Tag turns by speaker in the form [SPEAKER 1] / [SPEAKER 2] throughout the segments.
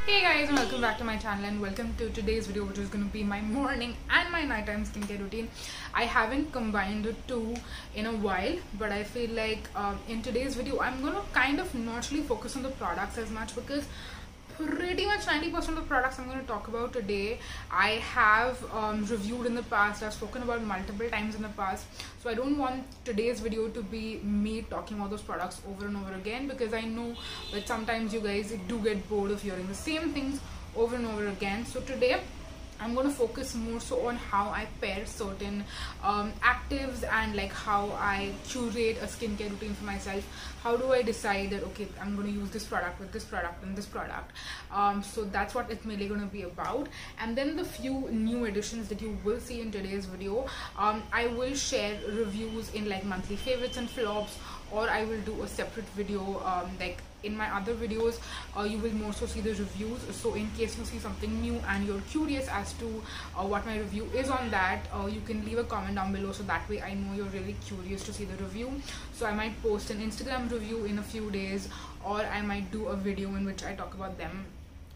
[SPEAKER 1] Hey guys, and welcome back to my channel, and welcome to today's video, which is going to be my morning and my nighttime skincare routine. I haven't combined the two in a while, but I feel like in today's video I'm going to kind of not really focus on the products as much, because pretty much 90% of the products I'm going to talk about today I have reviewed in the past. I've spoken about multiple times in the past, so I don't want today's video to be me talking about those products over and over again, because I know that sometimes you guys do get bored of hearing the same things over and over again. So today I'm going to focus more so on how I pair certain actives, and like how I curate a skincare routine for myself. How do I decide that okay, I'm going to use this product with this product and this product? So that's what it's mainly going to be about. And then the few new additions that you will see in today's video, I will share reviews in like monthly favorites and flops, or I will do a separate video like in my other videos. You will more so see the reviews, so in case you see something new and you're curious as to what my review is on that, you can leave a comment down below, so that way I know you're really curious to see the review. So I might post an Instagram review in a few days, or I might do a video in which I talk about them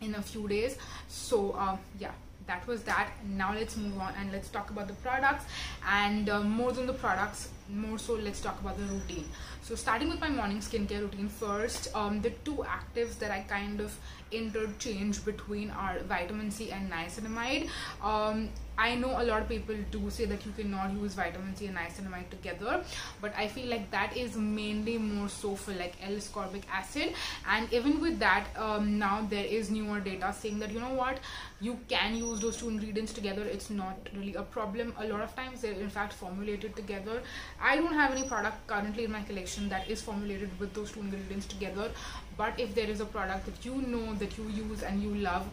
[SPEAKER 1] in a few days. So yeah, that was that. Now let's move on and let's talk about the products, and more than the products, more so let's talk about the routine. So starting with my morning skincare routine first, the two actives that I kind of interchange between are vitamin C and niacinamide. I know a lot of people do say that you cannot use vitamin C and niacinamide together, but I feel like that is mainly more so for like L-ascorbic acid. And even with that, now there is newer data saying that, you know what, you can use those two ingredients together. It's not really a problem. A lot of times they're in fact formulated together. I don't have any product currently in my collection that is formulated with those two ingredients together, but if there is a product that you know that you use and you love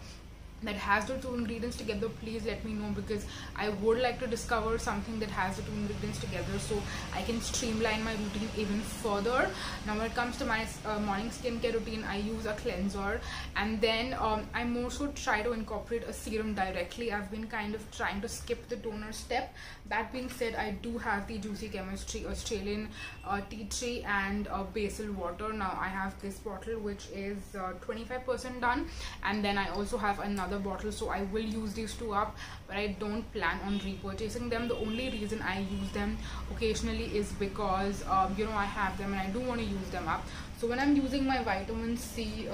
[SPEAKER 1] that has the two ingredients together, please let me know, because I would like to discover something that has the two ingredients together so I can streamline my routine even further. Now when it comes to my morning skincare routine, I use a cleanser, and then I more so try to incorporate a serum directly. I've been kind of trying to skip the toner step. That being said, I do have the Juicy Chemistry Australian tea tree and basil water. Now I have this bottle which is 25% done, and then I also have another bottle, so I will use these two up, but I don't plan on repurchasing them. The only reason I use them occasionally is because you know, I have them and I do want to use them up. So when I'm using my vitamin C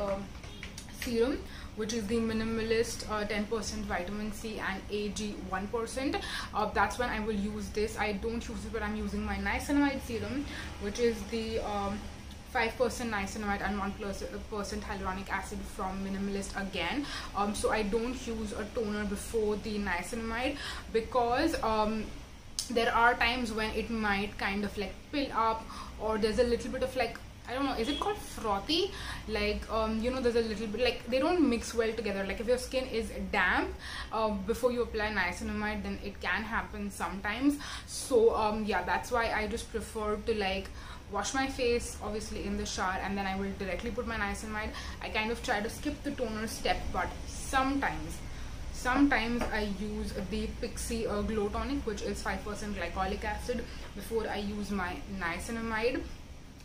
[SPEAKER 1] serum, which is the Minimalist 10% vitamin C and AG 1%, that's when I will use this. I don't use it when I'm using my niacinamide serum, which is the 5% niacinamide and 1% hyaluronic acid from Minimalist again. So I don't use a toner before the niacinamide, because there are times when it might kind of like pill up, or there's a little bit of like, I don't know, is it called frothy? Like, you know, there's a little bit like they don't mix well together. Like if your skin is damp before you apply niacinamide, then it can happen sometimes. So yeah, that's why I just prefer to like wash my face obviously in the shower, and then I will directly put my niacinamide. I kind of try to skip the toner step, but sometimes I use the Pixi Glow Tonic, which is 5% glycolic acid, before I use my niacinamide.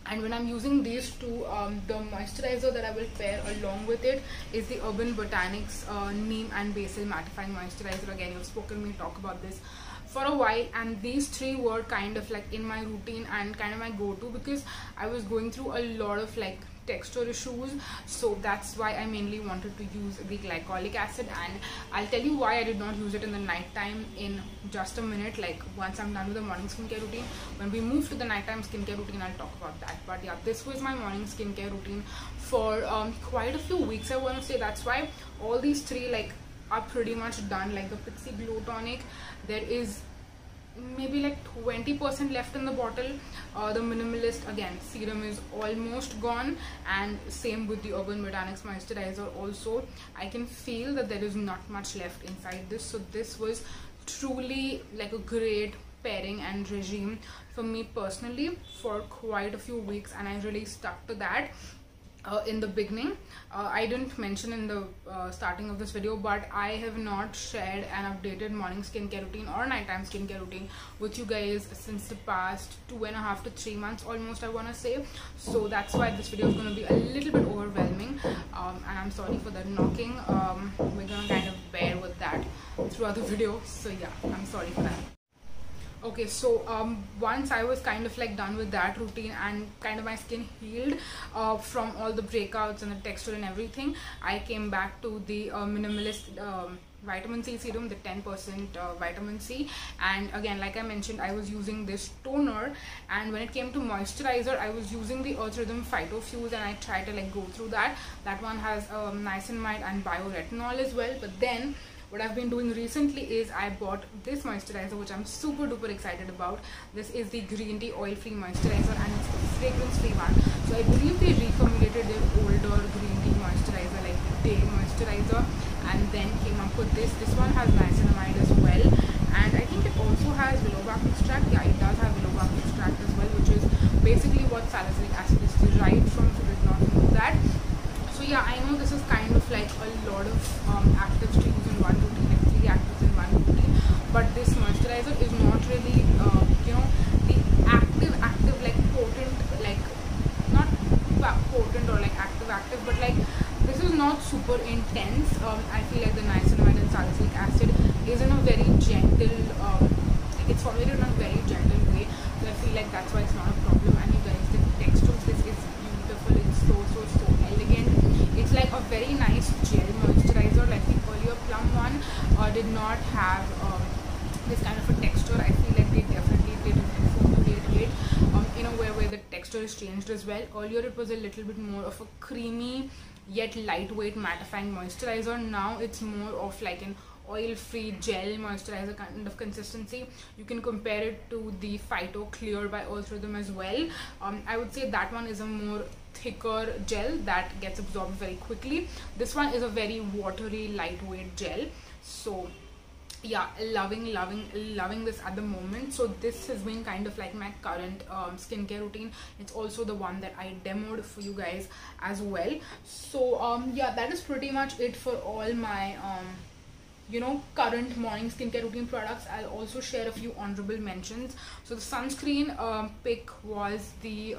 [SPEAKER 1] And when I'm using these two, the moisturizer that I will pair along with it is the Urban Botanics Neem and Basil Mattifying Moisturizer. Again, you've spoken me talk about this for a while, and these three were kind of like in my routine and kind of my go-to, because I was going through a lot of like texture issues. So that's why I mainly wanted to use the glycolic acid, and I'll tell you why I did not use it in the night time in just a minute. Like once I'm done with the morning skincare routine, when we move to the nighttime skincare routine, I'll talk about that. But yeah, this was my morning skincare routine for quite a few weeks, I want to say. That's why all these three like are pretty much done. Like the Pixi Glow Tonic, there is maybe like 20% left in the bottle. The Minimalist, again, serum is almost gone, and same with the Urban Botanics moisturizer also. I can feel that there is not much left inside this. So this was truly like a great pairing and regime for me personally for quite a few weeks, and I really stuck to that. in the beginning. I didn't mention in the starting of this video, but I have not shared an updated morning skincare routine or nighttime skincare routine with you guys since the past 2.5 to 3 months almost, I want to say. So that's why this video is going to be a little bit overwhelming, and I'm sorry for the knocking. We're going to kind of bear with that throughout the video, so yeah, I'm sorry for that. Okay, so once I was kind of like done with that routine and kind of my skin healed from all the breakouts and the texture and everything, I came back to the minimalist vitamin C serum, the 10% vitamin C. And again, like I mentioned, I was using this toner, and when it came to moisturizer, I was using the Earth Rhythm Phyto Fuse, and I tried to like go through that. That one has niacinamide and bioretinol as well. But then what I've been doing recently is I bought this moisturizer, which I'm super duper excited about. This is the green tea oil free moisturizer, and it's a fragrance free one. So I believe they reformulated their older green tea moisturizer, like the day moisturizer, and then came up with this. This one has niacinamide as well, and I think it also has willow bark extract. Yeah, it does have willow bark extract as well, which is basically what salicylic acid is derived from, so did not know that. So yeah, I know this is kind of like a lot of actives to use in one routine, like 3 actives in one routine, but this moisturizer is not really you know, the active like potent, like not potent or like active, but like this is not super intense. I feel like the niacinamide and salicylic acid is in a very gentle like it's formulated in a very gentle way, so I feel like that's why it's not a problem. And you guys, the texture of this is beautiful. It's so elegant. It's like a very nice gel moisturizer. Like the earlier Plum one did not have this kind of a texture. I feel like they definitely did reformulate it in a way where the texture is changed as well. Earlier it was a little bit more of a creamy yet lightweight mattifying moisturizer. Now it's more of like an oil-free gel moisturizer kind of consistency. You can compare it to the Phyto Clear by Earth Rhythm as well. I would say that one is a more thicker gel that gets absorbed very quickly. This one is a very watery, lightweight gel. So yeah, loving this at the moment. So this has been kind of like my current skincare routine. It's also the one that I demoed for you guys as well. So yeah, that is pretty much it for all my you know, current morning skincare routine products. I'll also share a few honorable mentions. So the sunscreen pick was the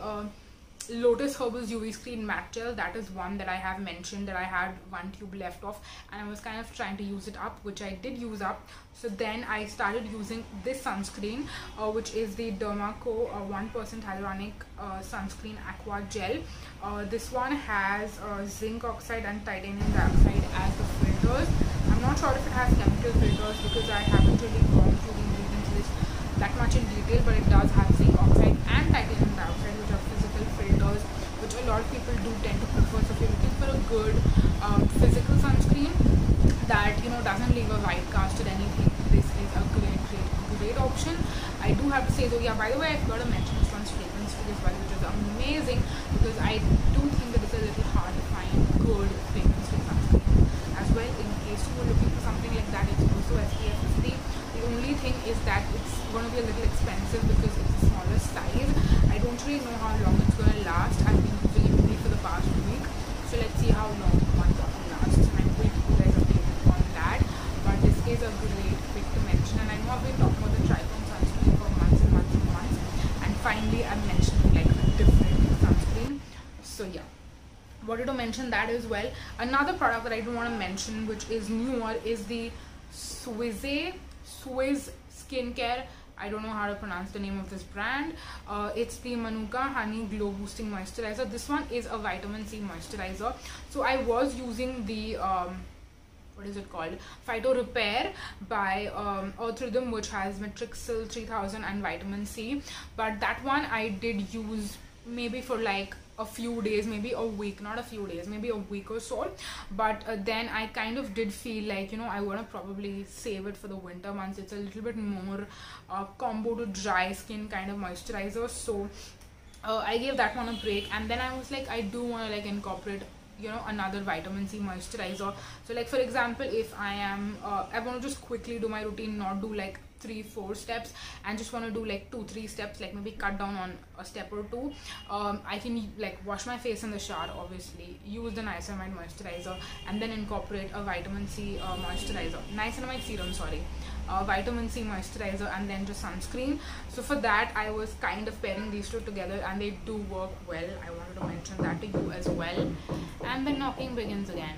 [SPEAKER 1] Lotus Herbals UV Screen Matte Gel. That is one that I have mentioned that I had one tube left off, and I was kind of trying to use it up, which I did use up. So then I started using this sunscreen, which is the Dermaco 1% Hyaluronic Sunscreen Aqua Gel. This one has zinc oxide and titanium dioxide as the filters. I'm not sure if it has chemical filters because I haven't really gone through the ingredients list that much in detail, but it does have zinc oxide and titanium dioxide, which are physical filters, which a lot of people do tend to prefer. So if you're looking for a good physical sunscreen that, you know, doesn't leave a white cast or anything, this is a great option. I do have to say though, yeah, by the way, I forgot to mention this one's fragrance free as well, which is amazing, because I do think that it's a little hard to find good fragrance free sunscreen as well. In case you were looking for something like that, it's also SPF 50. The only thing is that it's going to be a little expensive because it's a smaller size. I don't really know how long it's going to last. I've been using it only for the past week, so let's see how long one bottle lasts, and I'm going to keep you guys updated on that. But this is a great pick to mention, and I know I've been talking about the Tricon sunscreen for months and months, and finally I'm mentioning like a different sunscreen. So yeah, wanted to mention that as well. Another product that I do want to mention, which is newer, is the Swiss Skincare. I don't know how to pronounce the name of this brand. It's the Manuka Honey Glow Boosting Moisturizer. This one is a vitamin C moisturizer. So I was using the what is it called, Phyto Repair by Earth Rhythm, which has Matrixyl 3000 and vitamin C, but that one I did use maybe for like a few days, maybe a week, not a few days, maybe a week or so. But then I kind of did feel like, you know, I want to probably save it for the winter months. It's a little bit more combo to dry skin kind of moisturizer, so I gave that one a break. And then I was like, I do want to like incorporate another vitamin C moisturizer. So like for example, if I want to just quickly do my routine, not do like 3-4 steps, and just want to do like 2-3 steps, like maybe cut down on a step or two, I can like wash my face in the shower, obviously use the niacinamide moisturizer, and then incorporate a vitamin C moisturizer, niacinamide serum, sorry, vitamin C moisturizer, and then just sunscreen. So for that I was kind of pairing these two together, and they do work well. I wanted to mention that to you as well. And then knocking begins again.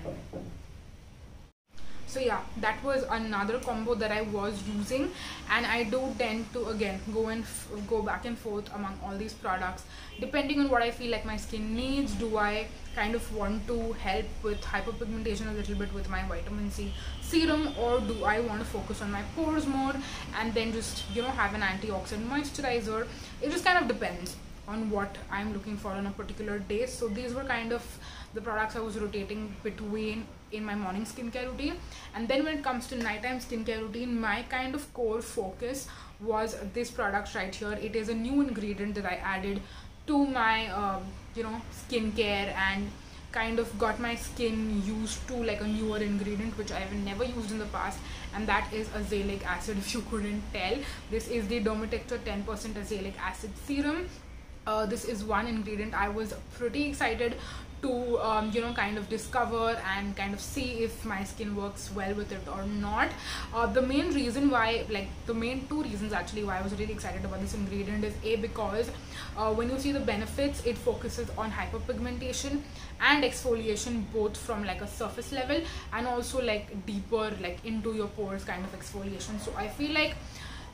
[SPEAKER 1] So yeah, that was another combo that I was using, and I do tend to again go back and forth among all these products depending on what I feel like my skin needs. Do I kind of want to help with hyperpigmentation a little bit with my vitamin C serum, or do I want to focus on my pores more and then just have an antioxidant moisturizer? It just kind of depends on what I'm looking for on a particular day. So these were kind of the products I was rotating between in my morning skincare routine. And then when it comes to nighttime skincare routine, my kind of core focus was this product right here. It is a new ingredient that I added to my skincare, and kind of got my skin used to like a newer ingredient which I have never used in the past, and that is azelaic acid. If you couldn't tell, this is the Dermatecture 10% azelaic acid serum. This is one ingredient I was pretty excited to kind of discover and kind of see if my skin works well with it or not. The main reason why, like the main two reasons actually why I was really excited about this ingredient is because when you see the benefits, it focuses on hyperpigmentation and exfoliation, both from like a surface level and also like deeper, like into your pores kind of exfoliation. So I feel like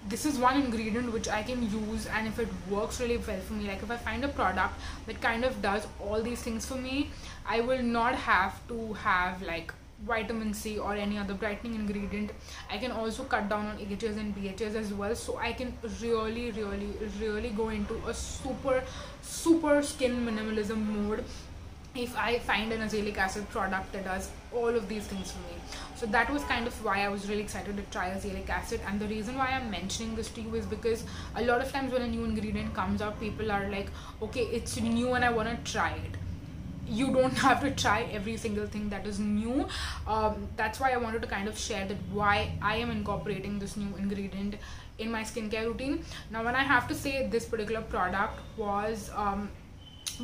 [SPEAKER 1] this is one ingredient which I can use, and if it works really well for me, like if I find a product that kind of does all these things for me, I will not have to have like vitamin C or any other brightening ingredient. I can also cut down on AHAs and BHAs as well, so I can really go into a super skin minimalism mode if I find an azelaic acid product that does all of these things for me. So that was kind of why I was really excited to try azelaic acid. And the reason why I'm mentioning this to you is because a lot of times when a new ingredient comes out, people are like, okay, it's new and I want to try it. You don't have to try every single thing that is new. That's why I wanted to kind of share that why I am incorporating this new ingredient in my skincare routine. Now, when I have to say this particular product was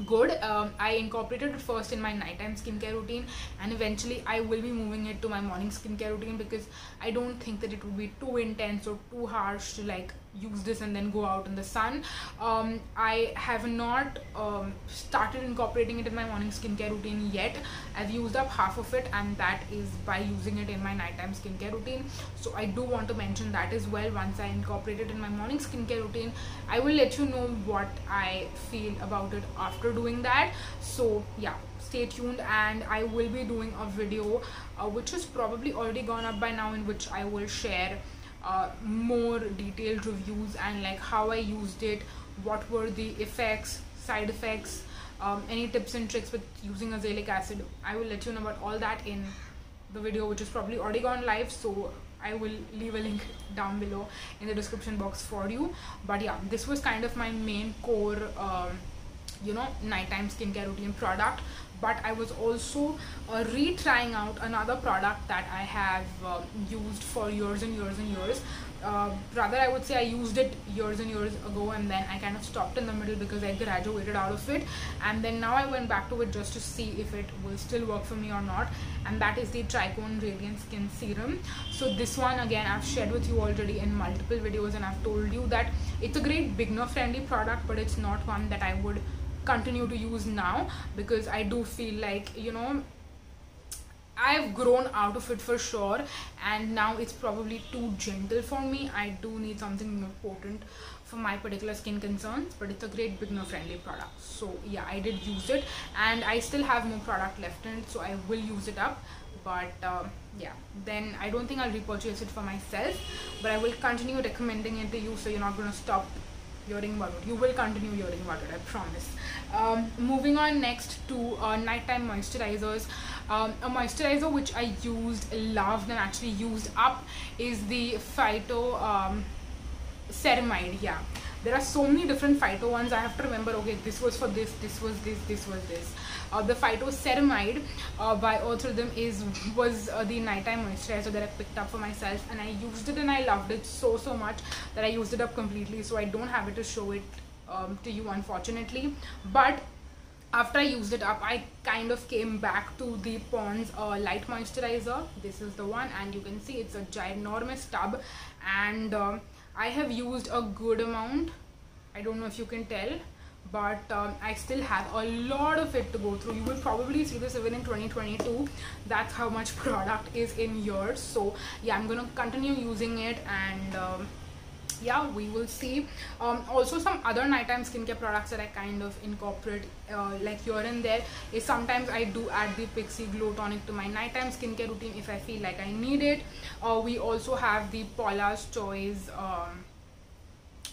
[SPEAKER 1] good, I incorporated it first in my nighttime skincare routine, and eventually I will be moving it to my morning skincare routine, because I don't think that it would be too intense or too harsh to like use this and then go out in the sun. I have not started incorporating it in my morning skincare routine yet. I've used up half of it, and that is by using it in my nighttime skincare routine. So I do want to mention that as well. Once I incorporate it in my morning skincare routine, I will let you know what I feel about it after doing that. So yeah, stay tuned, and I will be doing a video which has probably already gone up by now, in which I will share more detailed reviews and like how I used it, what were the effects, side effects, any tips and tricks with using azelaic acid. I will let you know about all that in the video, which is probably already gone live, so I will leave a link down below in the description box for you. But yeah, this was kind of my main core nighttime skincare routine product. But I was also retrying out another product that I have used for years and years. Rather, I would say I used it years and years ago, and then I kind of stopped in the middle because I graduated out of it, and then now I went back to it just to see if it will still work for me or not, and that is the Tricone Radiant Skin Serum. So this one, again, I've shared with you already in multiple videos, and I've told you that it's a great beginner friendly product, but it's not one that I would continue to use now, because I do feel like I've grown out of it for sure, and now it's probably too gentle for me. I do need something more potent for my particular skin concerns, but it's a great beginner friendly product. So yeah, I did use it, and I still have more product left in it, so I will use it up. But yeah, then I don't think I'll repurchase it for myself, but I will continue recommending it to you, so you're not going to stop hearing about it. You will continue hearing about it, I promise. Moving on next to nighttime moisturizers. A moisturizer which I used, loved, and actually used up is the Phyto Ceramide. Yeah, there are so many different phyto ones. I have to remember, okay, this was for this, this was this, this was this. The Phytoceramide by Earth Rhythm was the nighttime moisturizer that I picked up for myself, and I used it and I loved it so much that I used it up completely. So I don't have it to show it to you, unfortunately. But after I used it up, I kind of came back to the Pond's light moisturizer. This is the one, and you can see it's a ginormous tub, and I have used a good amount. I don't know if you can tell, but I still have a lot of it to go through. You will probably see this even in 2022. That's how much product is in yours. So yeah, I'm gonna continue using it, and yeah, we will see. Also, some other nighttime skincare products that I kind of incorporate like here and there is sometimes I do add the Pixi Glow Tonic to my nighttime skincare routine if I feel like I need it. We also have the Paula's Choice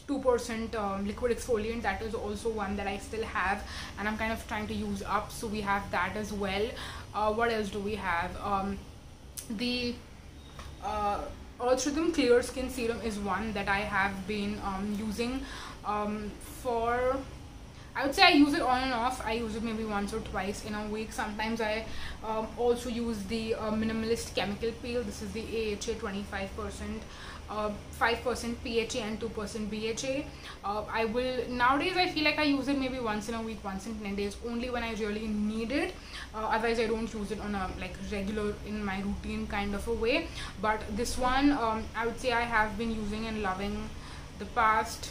[SPEAKER 1] 2% liquid exfoliant. That is also one that I still have and I'm kind of trying to use up, so we have that as well. What else do we have? The Earth Rhythm Clear Skin Serum is one that I have been using for, I would say I use it on and off. I use it maybe once or twice in a week. Sometimes I also use the Minimalist Chemical Peel. This is the AHA 25%, 5% PHA and 2% BHA. Nowadays I feel like I use it maybe once in a week, once in 10 days, only when I really need it. Otherwise I don't use it on a like regular in my routine kind of a way. But this one I would say I have been using and loving the past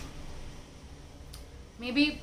[SPEAKER 1] maybe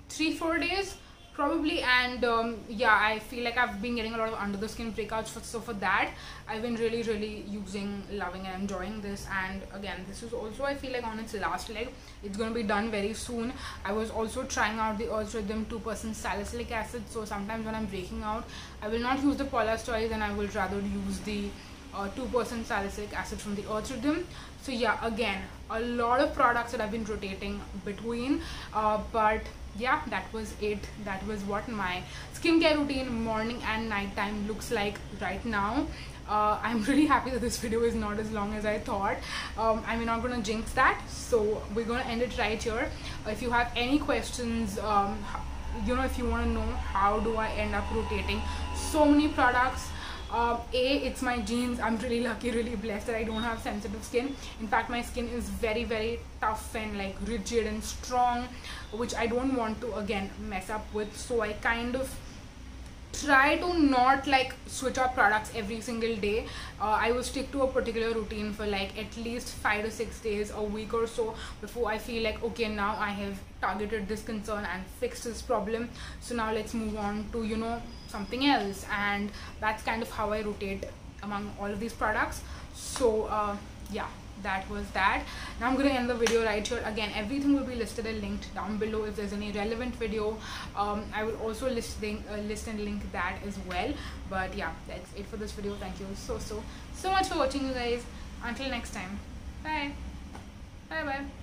[SPEAKER 1] 3-4 days probably, and yeah, I feel like I've been getting a lot of under the skin breakouts, so for that I've been really using, loving and enjoying this. And again, this is also, I feel like, on its last leg. It's going to be done very soon. I was also trying out the Earth Rhythm 2% salicylic acid, so sometimes when I'm breaking out I will not use the Paula's Choice and I will rather use the 2% salicylic acid from the Earth Rhythm. So yeah, again, a lot of products that I've been rotating between, but yeah, that was it. That was what my skincare routine morning and night time looks like right now. I'm really happy that this video is not as long as I thought. I'm not gonna jinx that, so we're gonna end it right here. If you have any questions, you know, if you want to know how do I end up rotating so many products, it's my genes. I'm really lucky, really blessed that I don't have sensitive skin. In fact, my skin is very tough and like rigid and strong, which I don't want to again mess up with. So I kind of try to not like switch up products every single day. I will stick to a particular routine for like at least 5 to 6 days, a week or so, before I feel like, okay, now I have targeted this concern and fixed this problem, so now let's move on to, you know, something else. And that's kind of how I rotate among all of these products. So yeah, that was that. Now I'm going to end the video right here. Again, everything will be listed and linked down below. If there's any relevant video, I will also list and link that as well. But yeah, that's it for this video. Thank you so much for watching, you guys. Until next time, bye bye.